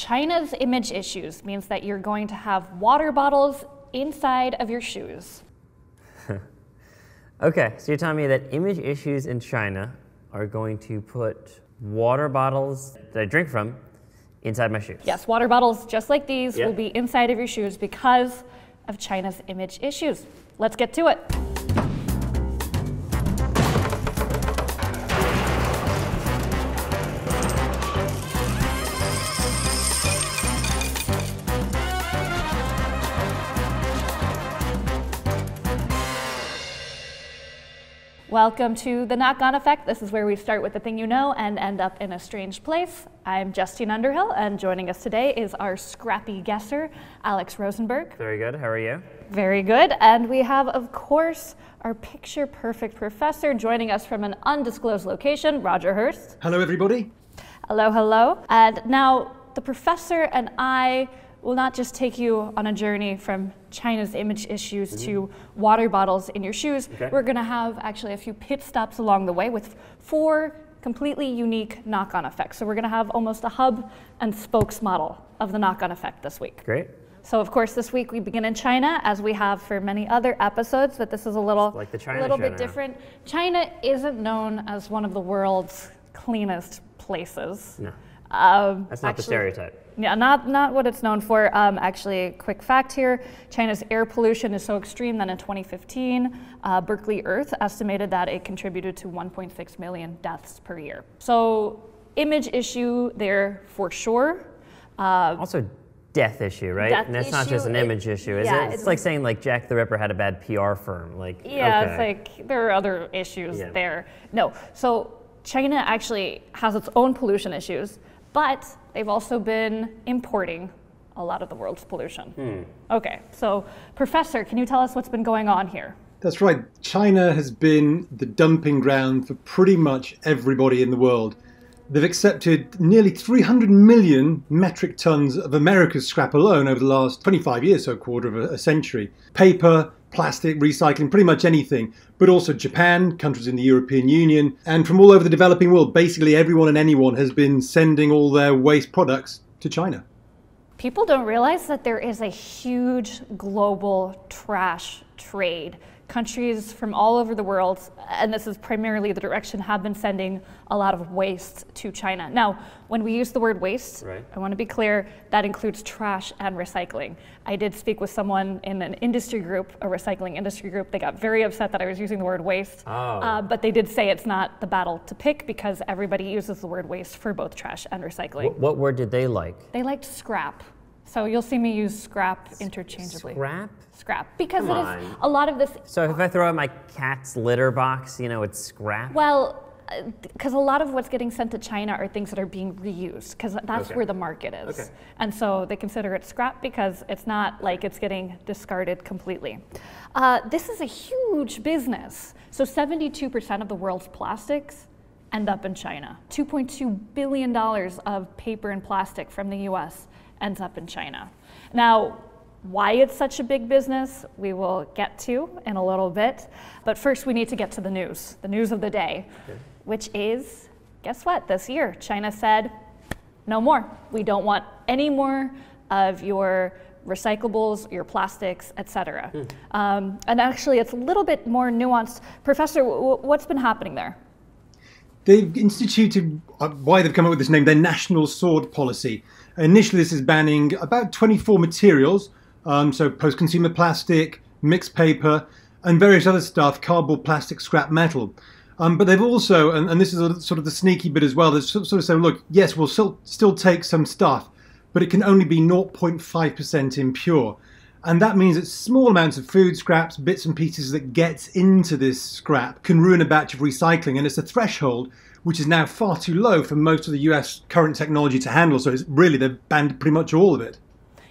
China's image issues means that you're going to have water bottles inside of your shoes. Okay, so you're telling me that image issues in China are going to put water bottles that I drink from inside my shoes? Yes, water bottles just like these will be inside of your shoes because of China's image issues. Let's get to it. Welcome to the KnockOn Effect. This is where we start with the thing you know and end up in a strange place. I'm Justine Underhill, and joining us today is our scrappy guesser, Alex Rosenberg. Very good. How are you? Very good. And we have, of course, our picture-perfect professor joining us from an undisclosed location, Roger Hurst. Hello, everybody. Hello, hello. And now the professor and I will not just take you on a journey from China's image issues to water bottles in your shoes. Okay. We're going to have actually a few pit stops along the way with 4 completely unique knock-on effects. So we're going to have almost a hub and spokes model of the knock-on effect this week. Great. So of course this week we begin in China, as we have for many other episodes, but this is a little bit different. China isn't known as one of the world's cleanest places. No. That's not the stereotype. Yeah, not what it's known for. Actually, quick fact here, China's air pollution is so extreme that in 2015, Berkeley Earth estimated that it contributed to 1.6 million deaths per year. So image issue there for sure. Also death issue, right? Death and that's issue, not just an image issue, is it? It's like saying like Jack the Ripper had a bad PR firm. Like, yeah, okay. It's like there are other issues there. No, so China actually has its own pollution issues, but they've also been importing a lot of the world's pollution. Okay, so Professor, can you tell us what's been going on here? That's right. China has been the dumping ground for pretty much everybody in the world. They've accepted nearly 300 million metric tons of America's scrap alone over the last 25 years, so a quarter of a century. Paper, plastic, recycling, pretty much anything. But also Japan, countries in the European Union, and from all over the developing world, basically everyone and anyone has been sending all their waste products to China. People don't realize that there is a huge global trash trade. Countries from all over the world, and this is primarily the direction, have been sending a lot of waste to China. Now, when we use the word waste, I want to be clear, that includes trash and recycling. I did speak with someone in an industry group, a recycling industry group. They got very upset that I was using the word waste, but they did say it's not the battle to pick because everybody uses the word waste for both trash and recycling. What word did they like? They liked scrap. So you'll see me use scrap interchangeably. Scrap? Scrap, because it is a lot of this. So if I throw out my cat's litter box, you know, it's scrap? Well, because a lot of what's getting sent to China are things that are being reused, because that's where the market is. And so they consider it scrap because it's not like it's getting discarded completely. This is a huge business. So 72% of the world's plastics end up in China. $2.2 billion of paper and plastic from the US ends up in China. Now, why it's such a big business, we will get to in a little bit. But first we need to get to the news of the day, which is, guess what? This year, China said, no more. We don't want any more of your recyclables, your plastics, etc. And actually, it's a little bit more nuanced. Professor, what's been happening there? They've instituted, why they've come up with this name, their national sword policy. Initially, this is banning about 24 materials, so post-consumer plastic, mixed paper, and various other stuff, cardboard, plastic, scrap metal. But they've also, and this is sort of the sneaky bit as well, they sort of say, look, yes, we'll still take some stuff, but it can only be 0.5% impure. And that means that small amounts of food scraps, bits and pieces that gets into this scrap can ruin a batch of recycling. And it's a threshold which is now far too low for most of the US current technology to handle. So it's really, they've banned pretty much all of it.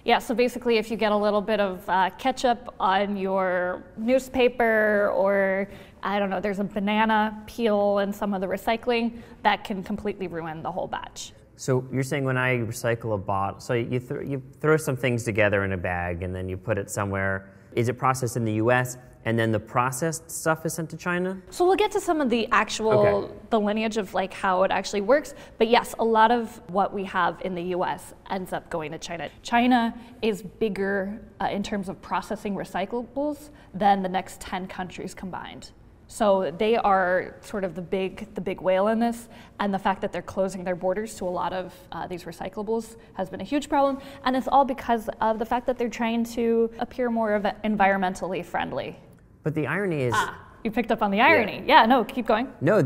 Yeah, so basically if you get a little bit of ketchup on your newspaper, or I don't know, there's a banana peel in some of the recycling, that can completely ruin the whole batch. So you're saying when I recycle a bottle, so you throw some things together in a bag and then you put it somewhere Is it processed in the US and then the processed stuff is sent to China? So we'll get to some of the actual, the lineage of like how it actually works. But yes, a lot of what we have in the US ends up going to China. China is bigger in terms of processing recyclables than the next 10 countries combined. So they are sort of the big whale in this, and the fact that they're closing their borders to a lot of these recyclables has been a huge problem, and it's all because of the fact that they're trying to appear more of environmentally friendly. But the irony is... you picked up on the irony. Yeah, no, keep going. No,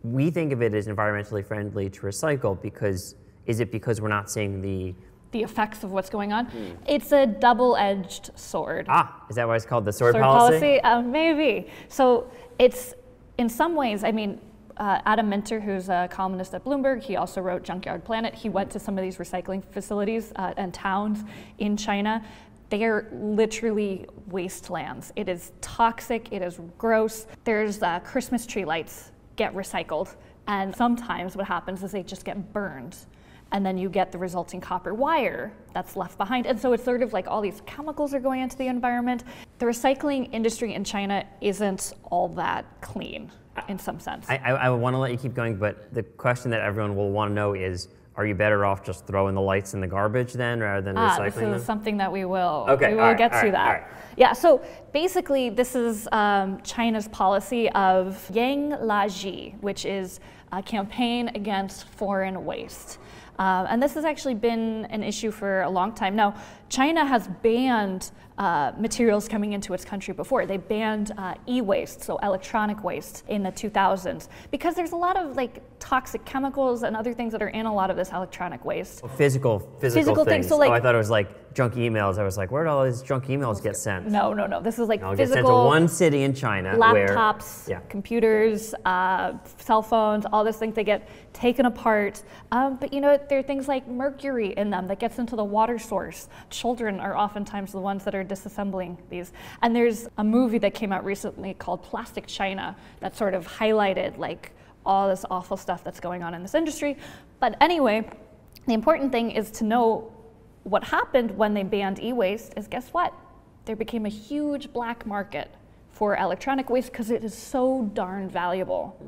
we think of it as environmentally friendly to recycle because, is it because we're not seeing the effects of what's going on? It's a double-edged sword. Is that why it's called the sword policy? Maybe. So it's, in some ways, I mean, Adam Minter, who's a columnist at Bloomberg, he also wrote Junkyard Planet. He went to some of these recycling facilities and towns in China. They are literally wastelands. It is toxic, it is gross. There's Christmas tree lights get recycled, and sometimes what happens is they just get burned, and then you get the resulting copper wire that's left behind. And so it's sort of like all these chemicals are going into the environment. The recycling industry in China isn't all that clean in some sense. I want to let you keep going, but the question that everyone will want to know is, are you better off just throwing the lights in the garbage then rather than recycling them? This is something that we will get to that. Yeah, so basically this is China's policy of Yang La Ji, which is a campaign against foreign waste. And this has actually been an issue for a long time. Now, China has banned materials coming into its country before. They banned e-waste, so electronic waste, in the 2000s, because there's a lot of like toxic chemicals and other things that are in a lot of this electronic waste. Physical things. So like, I thought it was like junk emails. I was like, where do all these junk emails get sent? No. This is like physical. Get sent to one city in China. Laptops, computers, cell phones, all these things, they get taken apart. But you know, there are things like mercury in them that gets into the water source. Children are oftentimes the ones that are disassembling these. And there's a movie that came out recently called Plastic China that sort of highlighted like all this awful stuff that's going on in this industry. But anyway, the important thing is to know what happened when they banned e-waste is, guess what? There became a huge black market for electronic waste because it is so darn valuable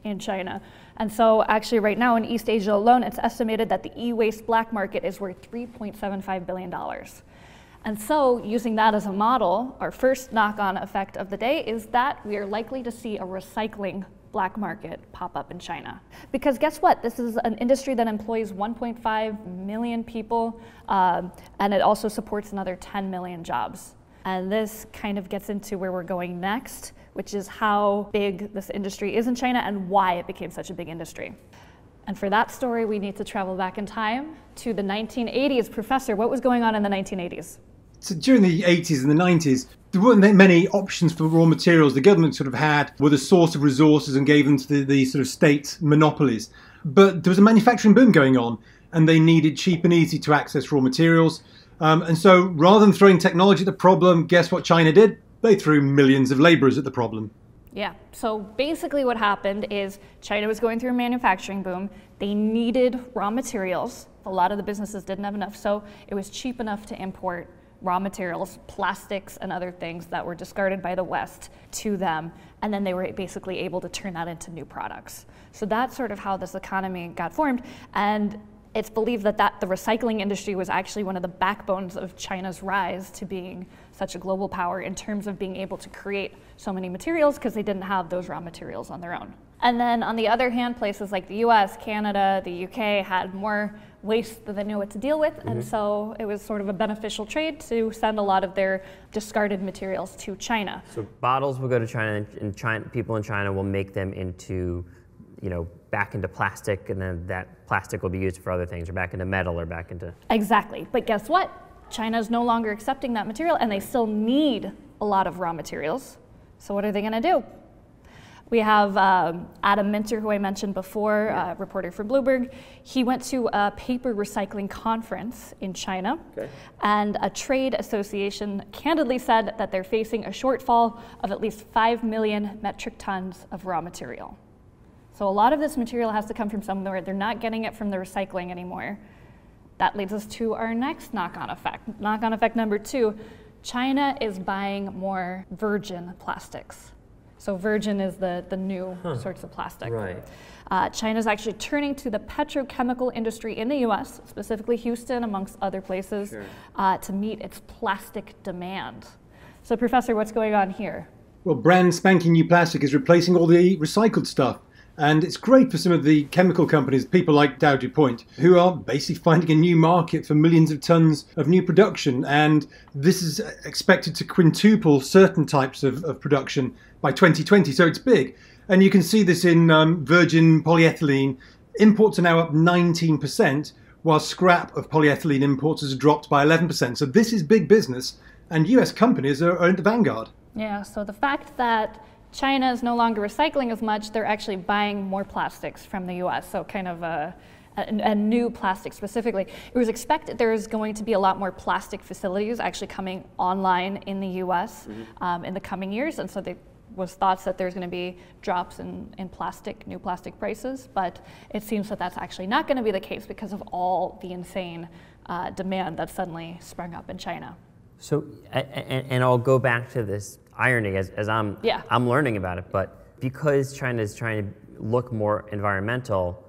in China. And so actually right now in East Asia alone, it's estimated that the e-waste black market is worth $3.75 billion. And so using that as a model, our first knock-on effect of the day is that we are likely to see a recycling black market pop up in China. Because guess what? This is an industry that employs 1.5 million people, and it also supports another 10 million jobs. And this kind of gets into where we're going next, which is how big this industry is in China and why it became such a big industry. And for that story, we need to travel back in time to the 1980s. Professor, what was going on in the 1980s? So during the 80s and the 90s, there weren't many options for raw materials. The government sort of were the source of resources and gave them to the sort of state monopolies. But there was a manufacturing boom going on, and they needed cheap and easy to access raw materials. And so rather than throwing technology at the problem, guess what China did? They threw millions of laborers at the problem. Yeah, so basically what happened is China was going through a manufacturing boom. They needed raw materials. A lot of the businesses didn't have enough, so it was cheap enough to import raw materials, plastics and other things that were discarded by the West to them, and then they were basically able to turn that into new products. So that's sort of how this economy got formed, and it's believed that the recycling industry was actually one of the backbones of China's rise to being such a global power in terms of being able to create so many materials because they didn't have those raw materials on their own. And then on the other hand, places like the US, Canada, the UK had more waste that they knew what to deal with, and so it was sort of a beneficial trade to send a lot of their discarded materials to China. So bottles will go to China, and people in China will make them into, back into plastic, and then that plastic will be used for other things, or back into metal, or back into... Exactly. But guess what? China's no longer accepting that material, and they still need a lot of raw materials. So what are they going to do? We have Adam Minter, who I mentioned before, a reporter for Bloomberg. He went to a paper recycling conference in China, and a trade association candidly said that they're facing a shortfall of at least 5 million metric tons of raw material. So a lot of this material has to come from somewhere. They're not getting it from the recycling anymore. That leads us to our next knock-on effect. Knock-on effect number 2. China is buying more virgin plastics. So virgin is the new sorts of plastic. Right. China's actually turning to the petrochemical industry in the US, specifically Houston, amongst other places, to meet its plastic demand. So Professor, what's going on here? Well, brand spanking new plastic is replacing all the recycled stuff. And it's great for some of the chemical companies, people like Dow DuPont, who are basically finding a new market for millions of tons of new production. And this is expected to quintuple certain types of production by 2020. So it's big. And you can see this in virgin polyethylene. Imports are now up 19%, while scrap of polyethylene imports has dropped by 11%. So this is big business, and US companies are at the vanguard. Yeah, so the fact that China is no longer recycling as much, they're actually buying more plastics from the US, so kind of a new plastic specifically. It was expected there's going to be a lot more plastic facilities actually coming online in the US in the coming years, and so there was thoughts that there's going to be drops in new plastic prices, but it seems that that's actually not going to be the case because of all the insane demand that suddenly sprung up in China. So, and I'll go back to this irony as I'm learning about it, but because China is trying to look more environmental,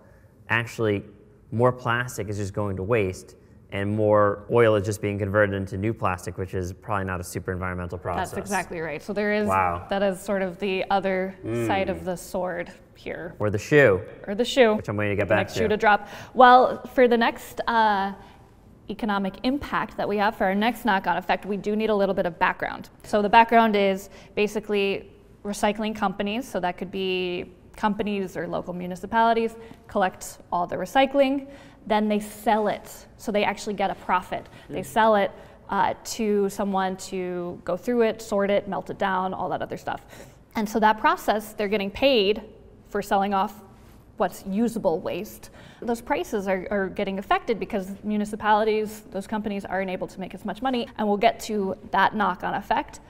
actually more plastic is just going to waste, and more oil is just being converted into new plastic, which is probably not a super environmental process. That's exactly right. So there is, that is sort of the other side of the sword here. Or the shoe. Or the shoe. Which I'm waiting to get back to. Next shoe to drop. Well, for the next economic impact that we have for our next knock-on effect, we do need a little bit of background. So the background is basically recycling companies, so that could be companies or local municipalities collect all the recycling, then they sell it, so they actually get a profit. They sell it to someone to go through it, sort it, melt it down, all that other stuff. And so that process, they're getting paid for selling off what's usable waste. Those prices are getting affected because municipalities, those companies aren't able to make as much money, and we'll get to that knock-on effect.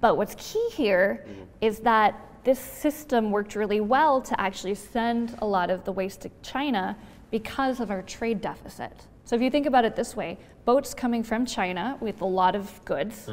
But what's key here is that this system worked really well to actually send a lot of the waste to China because of our trade deficit. So if you think about it this way, boats coming from China with a lot of goods,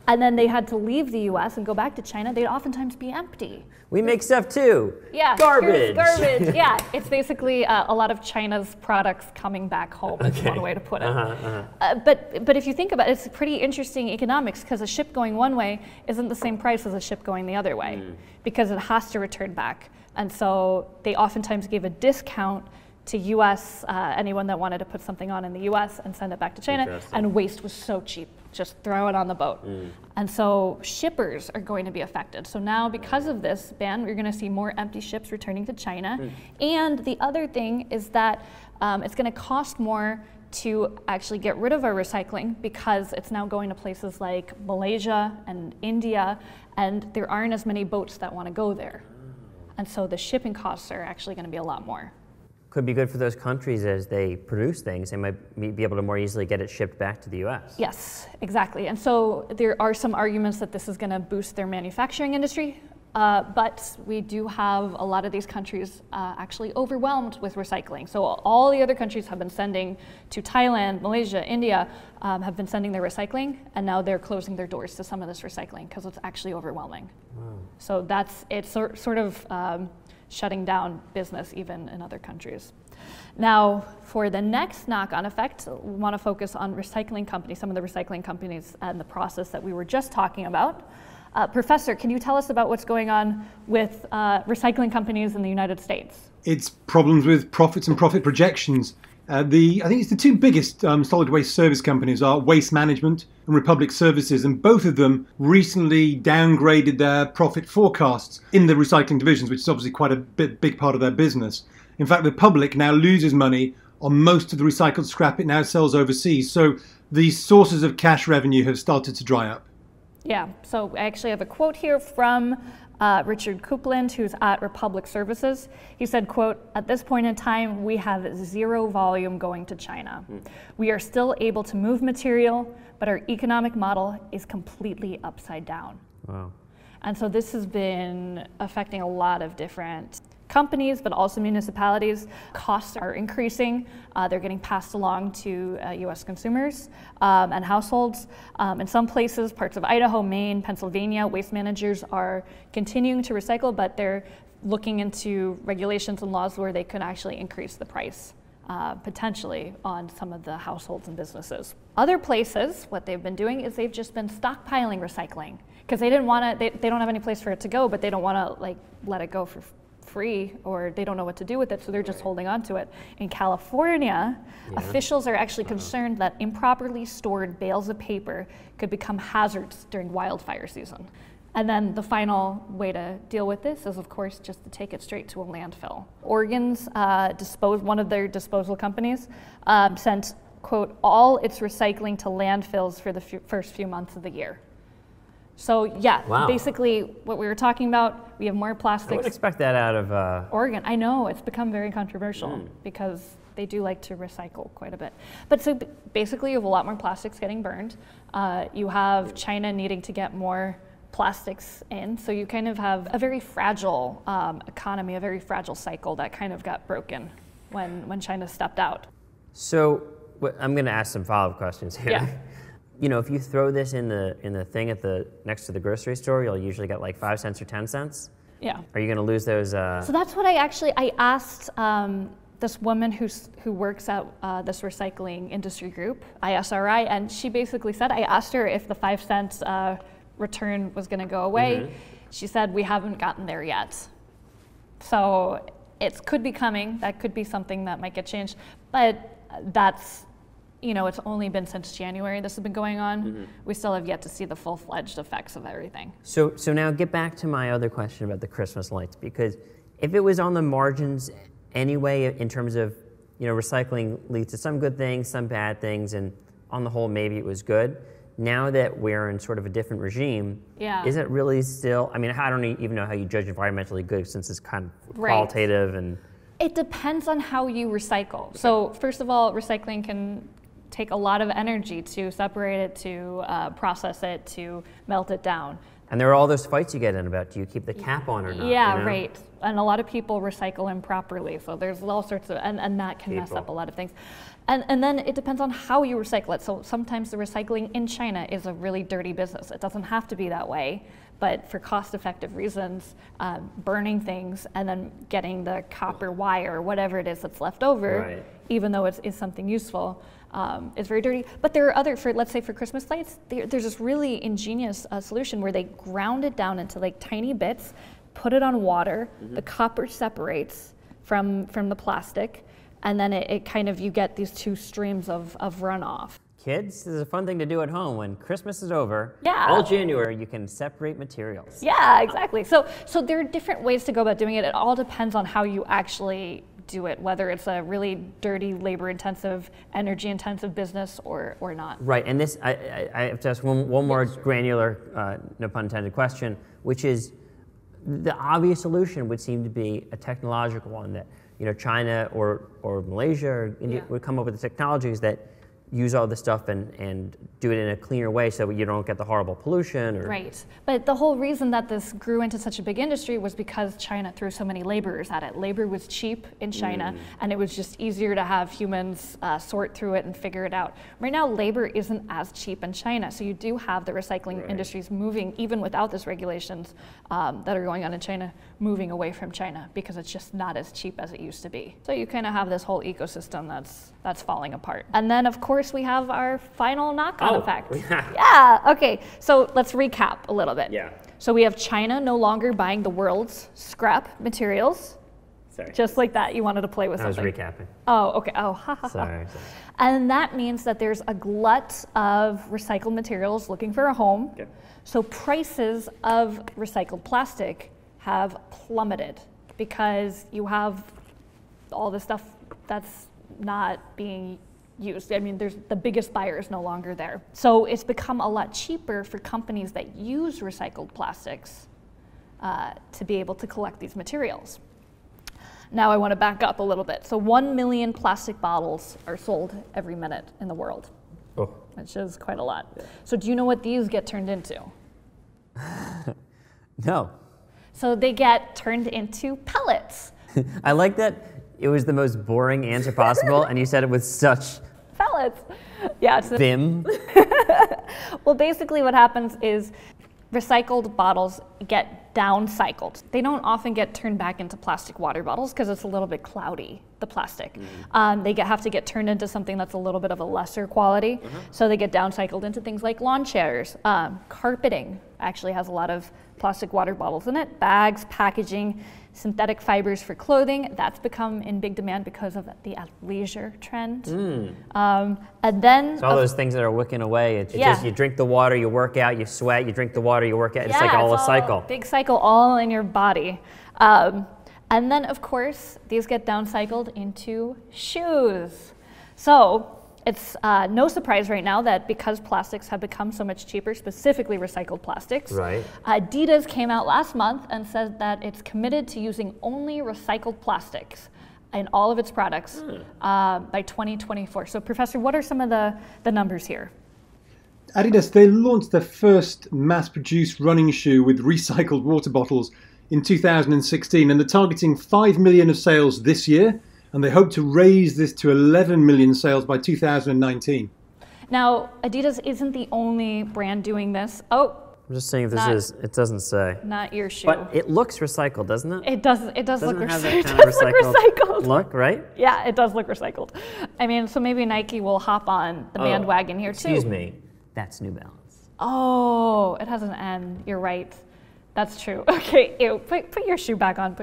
and then they had to leave the US and go back to China, they'd oftentimes be empty. We make stuff too. Yeah, garbage. Garbage. Yeah, it's basically a lot of China's products coming back home. Is one way to put it. But if you think about it, it's pretty interesting economics because a ship going one way isn't the same price as a ship going the other way because it has to return back. And so they oftentimes gave a discount to US, anyone that wanted to put something on in the US and send it back to China, and waste was so cheap. Just throw it on the boat. And so shippers are going to be affected. So now because of this ban, we're gonna see more empty ships returning to China. And the other thing is that it's gonna cost more to actually get rid of our recycling because it's now going to places like Malaysia and India, and there aren't as many boats that wanna go there. And so the shipping costs are actually gonna be a lot more. Could be good for those countries as they produce things. They might be able to more easily get it shipped back to the US. Yes, exactly. And so there are some arguments that this is going to boost their manufacturing industry, but we do have a lot of these countries actually overwhelmed with recycling. So all the other countries have been sending to Thailand, Malaysia, India, have been sending their recycling, and now they're closing their doors to some of this recycling because it's actually overwhelming. So it's sort of shutting down business even in other countries. Now, for the next knock-on effect, we want to focus on recycling companies, some of the recycling companies and the process that we were just talking about. Professor, can you tell us about what's going on with recycling companies in the United States? It's problems with profits and profit projections. I think it's the two biggest solid waste service companies are Waste Management and Republic Services, and both of them recently downgraded their profit forecasts in the recycling divisions, which is obviously quite a big part of their business. In fact, Republic now loses money on most of the recycled scrap it now sells overseas, so the sources of cash revenue have started to dry up. Yeah, so I actually have a quote here from Richard Coupland, who's at Republic Services. He said, quote, "At this point in time, we have zero volume going to China. We are still able to move material, but our economic model is completely upside down." Wow. And so this has been affecting a lot of different companies, but also municipalities. Costs are increasing. They're getting passed along to US consumers and households. In some places, parts of Idaho, Maine, Pennsylvania, waste managers are continuing to recycle, but they're looking into regulations and laws where they can actually increase the price potentially on some of the households and businesses. Other places, what they've been doing is they've just been stockpiling recycling because they didn't want to, they don't have any place for it to go, but they don't want to like let it go for free, or they don't know what to do with it, so they're just holding on to it. In California, officials are actually concerned that improperly stored bales of paper could become hazards during wildfire season. And then the final way to deal with this is, of course, just to take it straight to a landfill. Oregon's one of their disposal companies sent, quote, all its recycling to landfills for the first few months of the year. So yeah, basically what we were talking about, we have more plastics. I would expect that out of Oregon. I know, it's become very controversial because they do like to recycle quite a bit. But so basically you have a lot more plastics getting burned. You have China needing to get more plastics in, so you kind of have a very fragile economy, a very fragile cycle that kind of got broken when China stepped out. So I'm going to ask some follow-up questions here. Yeah. You know, if you throw this in the thing at the next to the grocery store, you'll usually get like 5 cents or 10 cents. Yeah. Are you going to lose those? So that's what I asked this woman who works at this recycling industry group, ISRI, and she basically said, I asked her if the 5 cents return was going to go away. She said, we haven't gotten there yet. So it could be coming. That could be something that might get changed, but that's, you know, it's only been since January this has been going on. We still have yet to see the full-fledged effects of everything. So now get back to my other question about the Christmas lights, because if it was on the margins anyway, in terms of, you know, recycling leads to some good things, some bad things, and on the whole, maybe it was good. Now that we're in sort of a different regime, is it really still, I mean, I don't even know how you judge environmentally good since it's kind of qualitative and... It depends on how you recycle. So first of all, recycling can take a lot of energy to separate it, to process it, to melt it down. And there are all those fights you get in about, do you keep the cap on or not? Yeah, you know? right. And a lot of people recycle improperly, so there's all sorts of, and that can mess up a lot of things. And then it depends on how you recycle it. So sometimes the recycling in China is a really dirty business. It doesn't have to be that way, but for cost-effective reasons, burning things and then getting the copper wire or whatever it is that's left over, even though it's something useful, it's very dirty. But there are other, let's say for Christmas lights, there's this really ingenious solution where they ground it down into like tiny bits, put it on water, the copper separates from the plastic, and then it kind of, you get these two streams of runoff. Kids, this is a fun thing to do at home when Christmas is over. All January, you can separate materials. Yeah, exactly. So there are different ways to go about doing it. It all depends on how you actually do it, whether it's a really dirty, labor-intensive, energy-intensive business or not. Right, and this, I have to ask one more granular, no pun intended, question, which is the obvious solution would seem to be a technological one that, you know, China or Malaysia or India would come up with the technologies that use all this stuff and do it in a cleaner way so you don't get the horrible pollution. Right, but the whole reason that this grew into such a big industry was because China threw so many laborers at it. Labor was cheap in China, and it was just easier to have humans sort through it and figure it out. Right now, labor isn't as cheap in China, so you do have the recycling industries moving, even without this regulations that are going on in China, moving away from China because it's just not as cheap as it used to be. So you kind of have this whole ecosystem that's falling apart. And then, of course, we have our final knock-on effect. Yeah, okay, so let's recap a little bit. So we have China no longer buying the world's scrap materials. Just like that, you wanted to play with something. I was recapping. Oh, okay, oh, ha, ha, ha. Sorry. And that means that there's a glut of recycled materials looking for a home. So prices of recycled plastic have plummeted because you have all the stuff that's not being used. I mean, the biggest buyer is no longer there. So it's become a lot cheaper for companies that use recycled plastics to be able to collect these materials. Now I want to back up a little bit. So 1 million plastic bottles are sold every minute in the world, which is quite a lot. So do you know what these get turned into? No. So they get turned into pellets. I like that it was the most boring answer possible, and you said it with such pellets. Yeah, it's vim. Well, basically what happens is recycled bottles get downcycled. They don't often get turned back into plastic water bottles because it's a little bit cloudy, the plastic. They have to get turned into something that's a little bit of a lesser quality. So they get downcycled into things like lawn chairs. Carpeting actually has a lot of plastic water bottles in it. Bags, packaging, synthetic fibers for clothing. That's become in big demand because of the athleisure trend. And then it's all those things that are wicking away. It's just you drink the water, you work out, you sweat, you drink the water, you work out. It's like all a cycle. Big cycle all in your body. And then, of course, these get downcycled into shoes. So it's no surprise right now that because plastics have become so much cheaper, specifically recycled plastics, Adidas came out last month and said that it's committed to using only recycled plastics in all of its products by 2024. So, Professor, what are some of the numbers here? Adidas, they launched their first mass-produced running shoe with recycled water bottles in 2016, and they're targeting 5 million of sales this year, and they hope to raise this to 11 million sales by 2019. Now, Adidas isn't the only brand doing this. Oh, I'm just saying it doesn't say. Not your shoe. But it looks recycled, doesn't it? It does look recycled look, right? Yeah, it does look recycled. I mean, so maybe Nike will hop on the bandwagon here too. Excuse me, that's New Balance. Oh, it has an N, you're right. That's true. Okay, ew, put your shoe back on,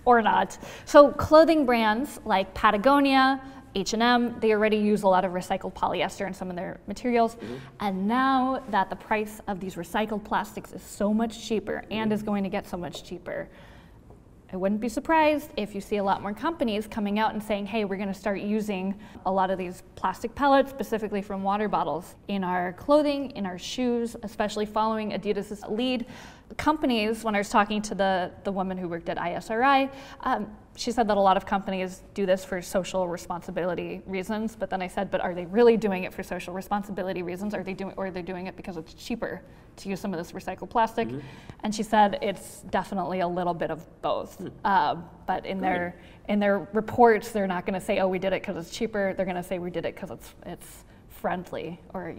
or not. So clothing brands like Patagonia, H&M, they already use a lot of recycled polyester in some of their materials. And now that the price of these recycled plastics is so much cheaper and is going to get so much cheaper, I wouldn't be surprised if you see a lot more companies coming out and saying, hey, we're going to start using a lot of these plastic pellets, specifically from water bottles, in our clothing, in our shoes, especially following Adidas' lead. Companies, when I was talking to the woman who worked at ISRI, she said that a lot of companies do this for social responsibility reasons, but then I said, but are they really doing it for social responsibility reasons? Or are they doing it because it's cheaper to use some of this recycled plastic? And she said it's definitely a little bit of both. But in their reports, they're not going to say, oh, we did it because it's cheaper. They're going to say we did it because it's friendly or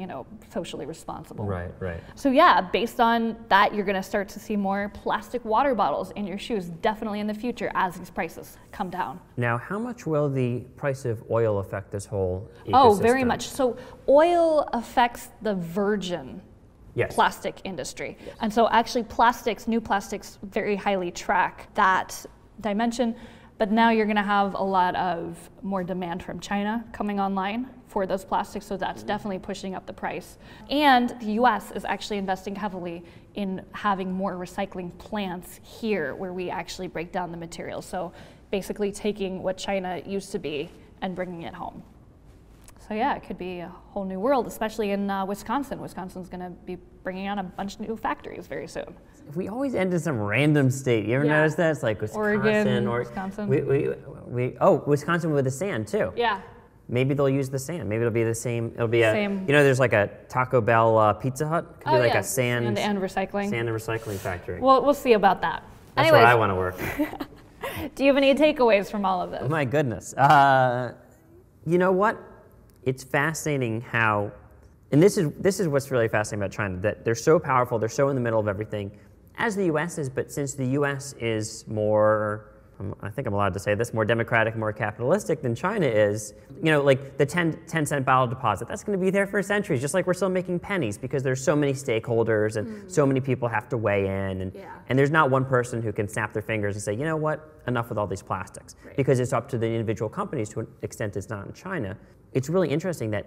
socially responsible. Right. So yeah, based on that, you're going to start to see more plastic water bottles in your shoes, definitely in the future as these prices come down. Now, how much will the price of oil affect this whole ecosystem? Oh, very much. So oil affects the virgin plastic industry. And so actually new plastics very highly track that dimension. But now you're going to have a lot of more demand from China coming online for those plastics, so that's definitely pushing up the price. And the US is actually investing heavily in having more recycling plants here where we actually break down the materials. So basically taking what China used to be and bringing it home. So yeah, it could be a whole new world, especially in Wisconsin. Wisconsin's going to be bringing on a bunch of new factories very soon. We always end in some random state. You ever notice that? It's like Wisconsin. Wisconsin. Wisconsin with the sand too. Yeah. Maybe they'll use the sand. Maybe it'll be the same. It'll be there's like a Taco Bell Pizza Hut. Could be like a sand and recycling factory. Well, we'll see about that. That's where I want to work. Do you have any takeaways from all of this? Oh my goodness. You know what? It's fascinating how, and this is what's really fascinating about China, that they're so powerful, they're so in the middle of everything, as the U.S. is, but since the U.S. is more, I think I'm allowed to say this, more democratic, more capitalistic than China is, like the 10-cent bottle deposit, that's going to be there for centuries, just like we're still making pennies because there's so many stakeholders and so many people have to weigh in, and there's not one person who can snap their fingers and say, you know what, enough with all these plastics, because it's up to the individual companies to an extent it's not in China. It's really interesting that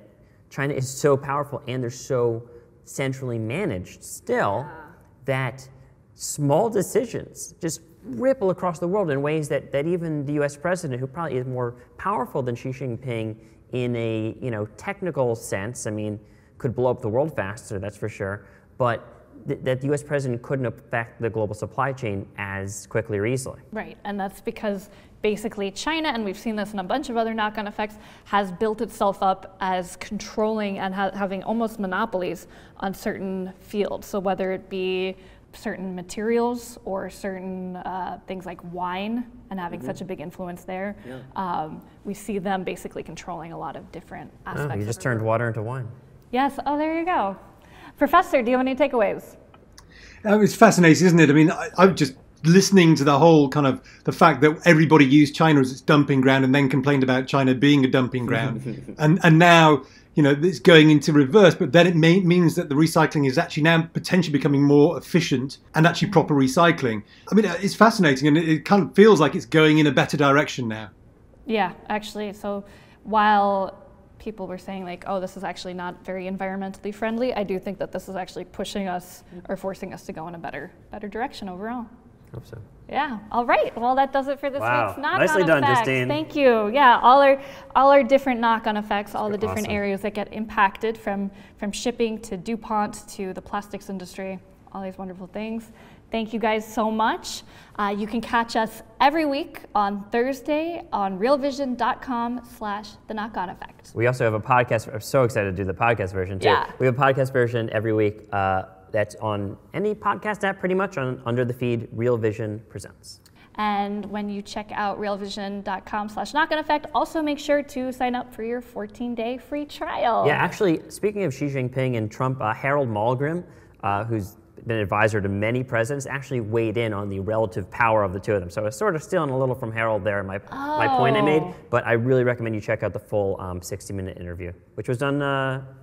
China is so powerful and they're so centrally managed still that small decisions just ripple across the world in ways that even the U.S. president, who probably is more powerful than Xi Jinping in a technical sense, I mean, could blow up the world faster, that's for sure, but that the U.S. president couldn't affect the global supply chain as quickly or easily. Right, and that's because basically China, and we've seen this in a bunch of other knock-on effects, has built itself up as controlling and having almost monopolies on certain fields. So whether it be certain materials or certain things like wine and having such a big influence there. Yeah. We see them basically controlling a lot of different aspects. Oh, you just turned water into wine. Yes, oh, there you go. Professor, do you have any takeaways? It's fascinating, isn't it? I mean, I'm just listening to the whole kind of the fact that everybody used China as its dumping ground and then complained about China being a dumping ground. and now, you know, it's going into reverse, but then it means that the recycling is actually now potentially becoming more efficient and actually proper recycling. I mean, it's fascinating, and it kind of feels like it's going in a better direction now. Yeah, actually. So while people were saying like, oh, this is actually not very environmentally friendly, I do think that this is actually pushing us or forcing us to go in a better direction overall. Hope so. Yeah. All right. Well, that does it for this week's KnockOn Nicely done, Effects. Justine. Thank you. Yeah. All our different KnockOn effects, all the different areas that get impacted from shipping to DuPont to the plastics industry, all these wonderful things. Thank you guys so much. You can catch us every week on Thursday on realvision.com/the KnockOn Effect. We also have a podcast. I'm so excited to do the podcast version too. Yeah. We have a podcast version every week. That's on any podcast app pretty much under the feed Real Vision Presents. And when you check out realvision.com/KnockOn Effect, also make sure to sign up for your 14-day free trial. Yeah, actually, speaking of Xi Jinping and Trump, Harold Malmgren, who's been an advisor to many presidents, actually weighed in on the relative power of the two of them. So I was sort of stealing a little from Harold there, my point I made, but I really recommend you check out the full 60-minute interview, which was done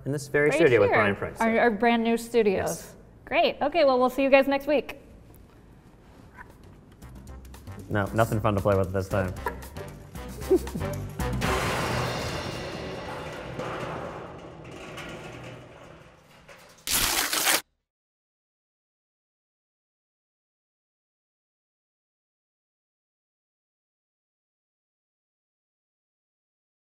in this very studio with Brian Price. Our brand new studios. Yes. Great. Okay, well, we'll see you guys next week. No, nothing fun to play with this time.